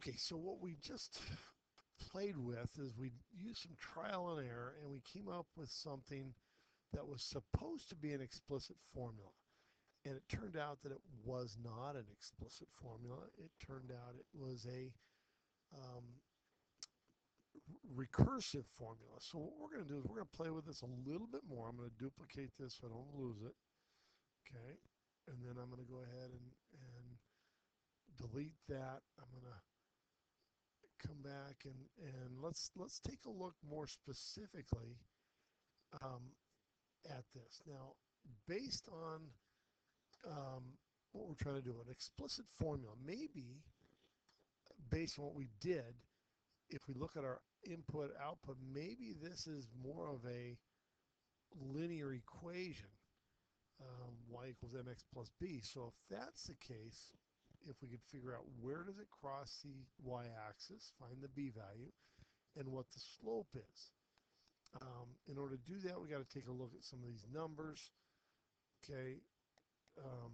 Okay, so what we just played with is we used some trial and error and we came up with something that was supposed to be an explicit formula. And it turned out that it was not an explicit formula. It turned out it was a um, recursive formula. So what we're going to do is we're going to play with this a little bit more. I'm going to duplicate this so I don't lose it. Okay. And then I'm going to go ahead and delete that. I'm going to come back and let's take a look more specifically um, at this. Now, based on what we're trying to do, an explicit formula, maybe based on what we did, if we look at our input output, maybe this is more of a linear equation, y equals mx plus b. So if that's the case, if we could figure out where does it cross the y-axis, find the b value, and what the slope is. In order to do that, we got to take a look at some of these numbers. Okay, um,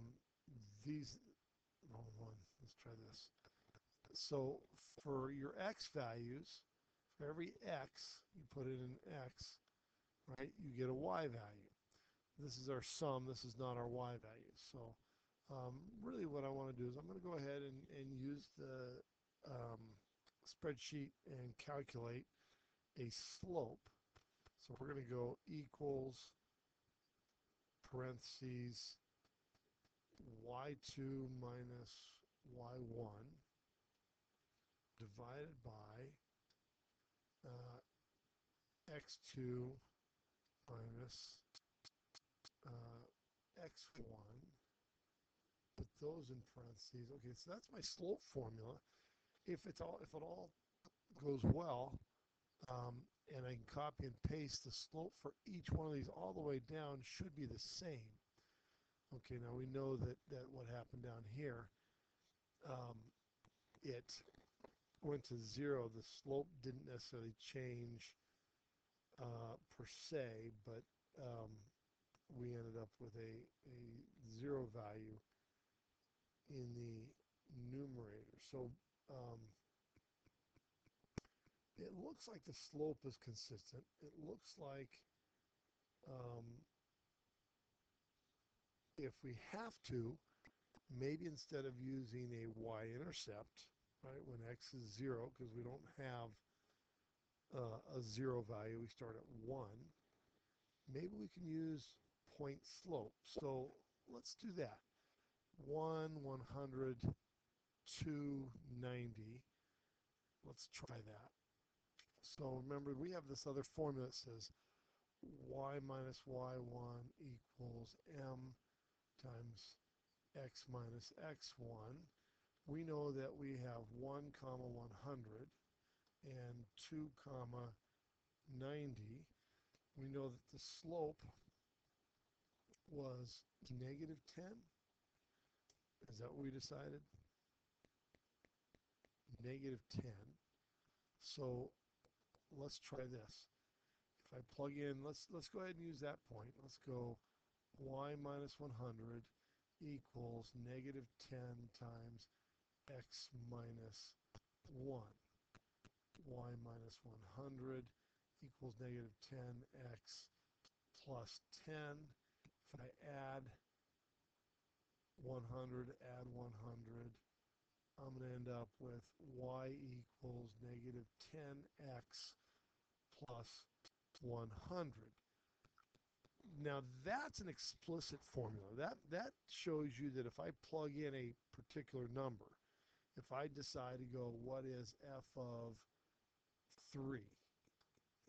these, wrong one, let's try this. So for your x values, for every x, you put it in x, right, you get a y value. This is our sum, this is not our y value. So really what I want to do is I'm going to go ahead and use the um, spreadsheet and calculate a slope. So we're going to go equals parentheses y2 minus y1 divided by uh, x2 minus x1. Put those in parentheses. Okay, so that's my slope formula. If it all goes well, and I can copy and paste the slope for each one of these all the way down should be the same. Okay, now we know that what happened down here, um, it went to 0. The slope didn't necessarily change per se, but um, we ended up with a 0 value in the numerator. So um, it looks like the slope is consistent. It looks like um, if we have to, maybe instead of using a y-intercept, right, when x is 0, because we don't have a 0 value, we start at 1, maybe we can use point slope. So let's do that. 1, 100, 2, 90. Let's try that. So remember, we have this other formula that says y minus y1 equals m times x minus x1. We know that we have 1 comma 100 and 2 comma 90. We know that the slope was negative 10. Is that what we decided? Negative 10. So let's try this. If I plug in, let's go ahead and use that point. Let's go y minus 100 equals negative 10 times x minus 1. Y minus 100 equals negative 10x plus 10. If I add 100, add 100, I'm going to end up with y equals negative 10x plus 100. Now that's an explicit formula. That shows you that if I plug in a particular number, if I decide to go what is f of 3,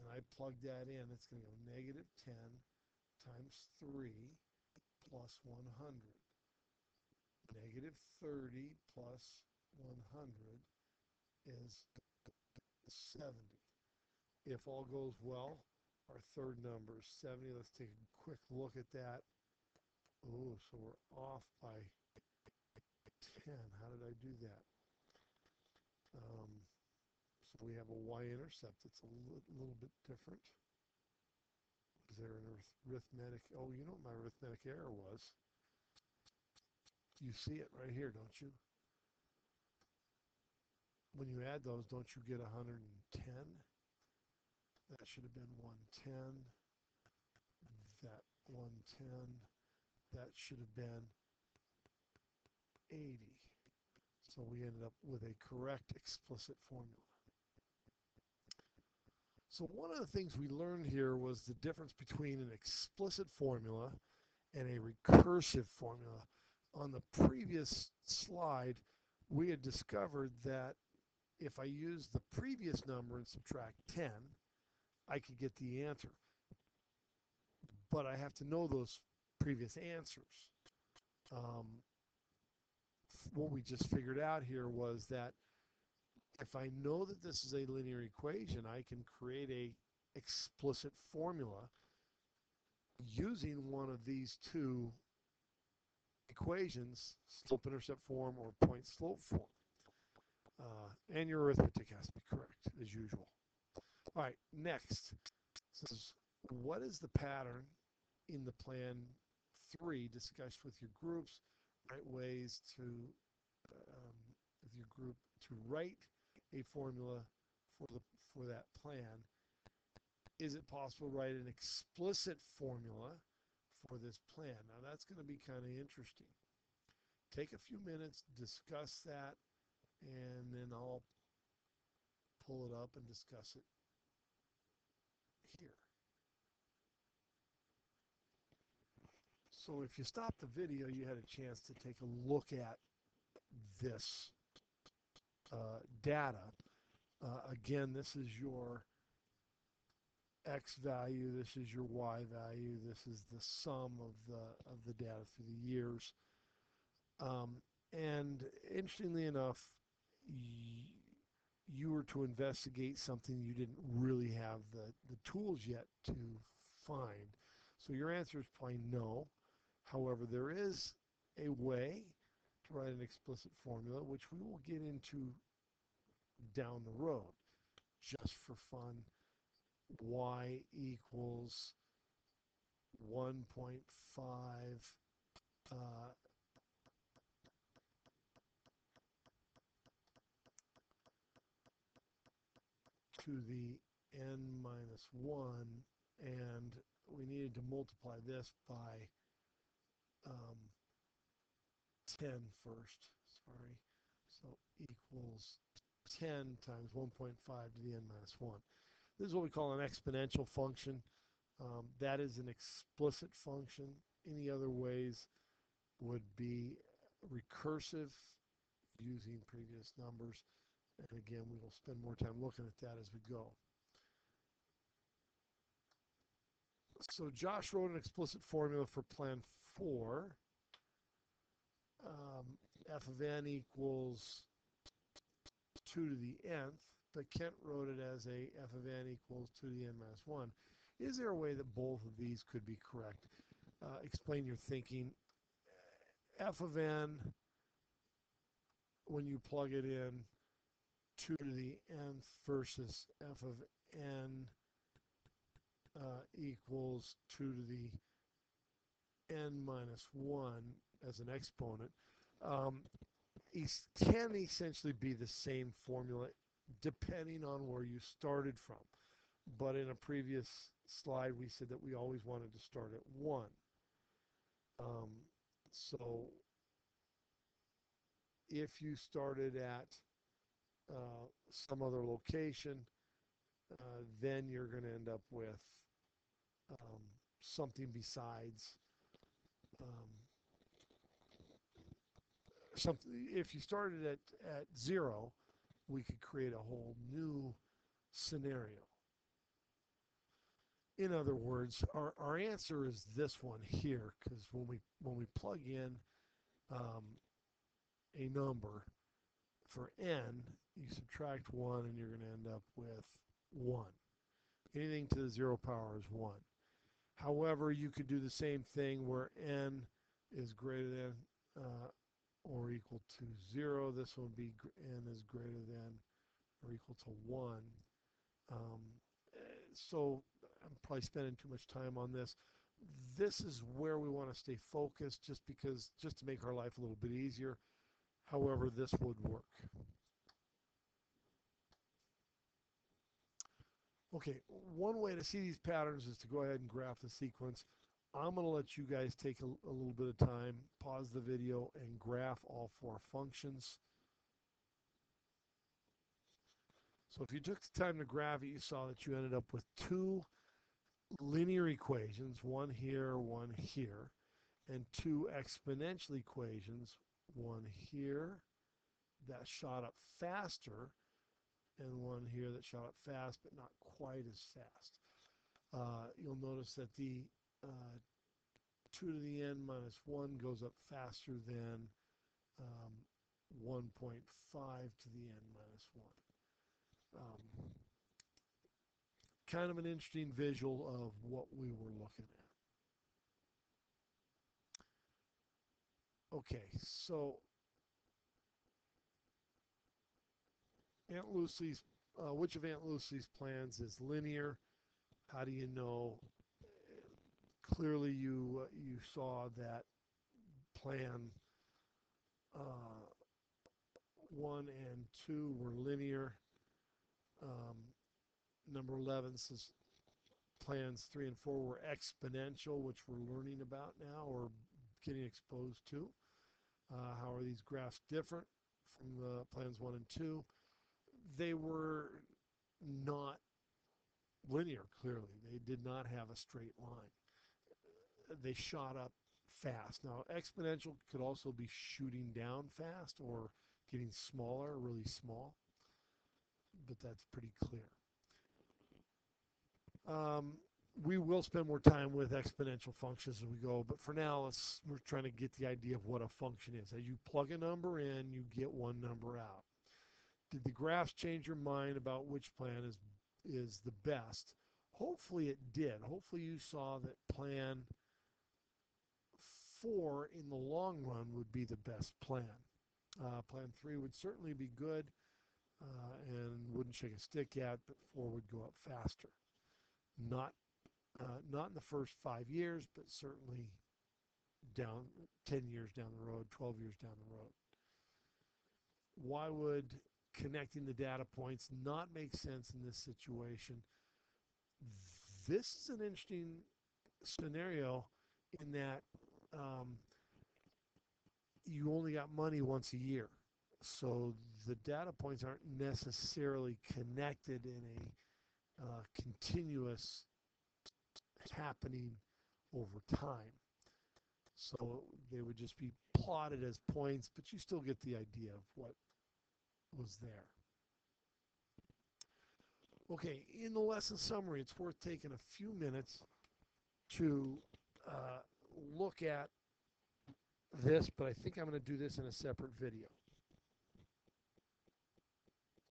and I plug that in, it's going to go negative 10 times 3 plus 100. Negative 30 plus 100 is 70. If all goes well, our third number is 70. Let's take a quick look at that. Oh, so we're off by 10. How did I do that? So we have a y-intercept that's a little bit different. Is there an arithmetic? Oh, you know what my arithmetic error was. You see it right here, don't you? when you add those, don't you get 110? That should have been 110. That 110. That should have been 80. So we ended up with a correct explicit formula. So one of the things we learned here was the difference between an explicit formula and a recursive formula. On the previous slide, we had discovered that if I use the previous number and subtract 10, I could get the answer. But I have to know those previous answers. What we just figured out here was that if I know that this is a linear equation, I can create a explicit formula using one of these two equations, slope-intercept form or point-slope form. And your arithmetic has to be correct, as usual. All right, next. This is, what is the pattern in the plan 3 discussed with your groups? Right ways to, with your group, to write a formula for that plan. Is it possible to write an explicit formula for this plan? Now that's going to be kind of interesting. Take a few minutes, discuss that, and then I'll pull it up and discuss it here. So if you stop the video, you had a chance to take a look at this data. Again, this is your X value, this is your Y value, this is the sum of the data through the years. And interestingly enough, you were to investigate something you didn't really have the tools yet to find. So your answer is probably no. However, there is a way to write an explicit formula, which we will get into down the road, just for fun. Y equals 1.5 to the n minus 1, and we needed to multiply this by 10 first, sorry. So equals 10 times 1.5 to the n minus 1. This is what we call an exponential function. That is an explicit function. Any other ways would be recursive using previous numbers. And again, we will spend more time looking at that as we go. So Josh wrote an explicit formula for plan 4. F of n equals 2 to the nth, but Kent wrote it as a f of n equals 2 to the n minus 1. Is there a way that both of these could be correct? Explain your thinking. F of n, when you plug it in, 2 to the nth versus f of n equals 2 to the n minus 1 as an exponent, can essentially be the same formula depending on where you started from. But in a previous slide, we said that we always wanted to start at 1. So if you started at some other location, then you're going to end up with something besides something. If you started at 0, we could create a whole new scenario. In other words, our answer is this one here, because when we plug in a number for n, you subtract 1 and you're going to end up with 1. Anything to the 0 power is 1. However, you could do the same thing where n is greater than or equal to 0. This will be n is greater than or equal to 1. So I'm probably spending too much time on this. This is where we want to stay focused just to make our life a little bit easier. However, this would work. Okay, one way to see these patterns is to go ahead and graph the sequence. I'm going to let you guys take a little bit of time, pause the video, and graph all four functions. So if you took the time to graph it, you saw that you ended up with two linear equations, one here, one here, and two exponential equations, one here that shot up faster, and one here that shot up fast but not quite as fast. You'll notice that the 2 to the n minus 1 goes up faster than um, 1.5 to the n minus 1. Kind of an interesting visual of what we were looking at. Okay, so Aunt Lucy's, which of Aunt Lucy's plans is linear? How do you know? Clearly, you saw that plan uh, 1 and 2 were linear. Um, number 11 says plans 3 and 4 were exponential, which we're learning about now or getting exposed to. How are these graphs different from the plans 1 and 2? They were not linear, clearly. They did not have a straight line. They shot up fast. Now, exponential could also be shooting down fast or getting smaller, really small, but that's pretty clear. Um, we will spend more time with exponential functions as we go, but for now, we're trying to get the idea of what a function is. As you plug a number in, you get one number out. Did the graphs change your mind about which plan is the best? Hopefully it did. Hopefully you saw that plan 4 in the long run would be the best plan. Plan 3 would certainly be good and wouldn't shake a stick at, but 4 would go up faster. Not not in the first 5 years, but certainly down 10 years down the road, 12 years down the road. Why would connecting the data points not make sense in this situation? This is an interesting scenario in that you only got money once a year. So the data points aren't necessarily connected in a continuous happening over time. So they would just be plotted as points, but you still get the idea of what was there. Okay, in the lesson summary, it's worth taking a few minutes to look at this, but I think I'm going to do this in a separate video.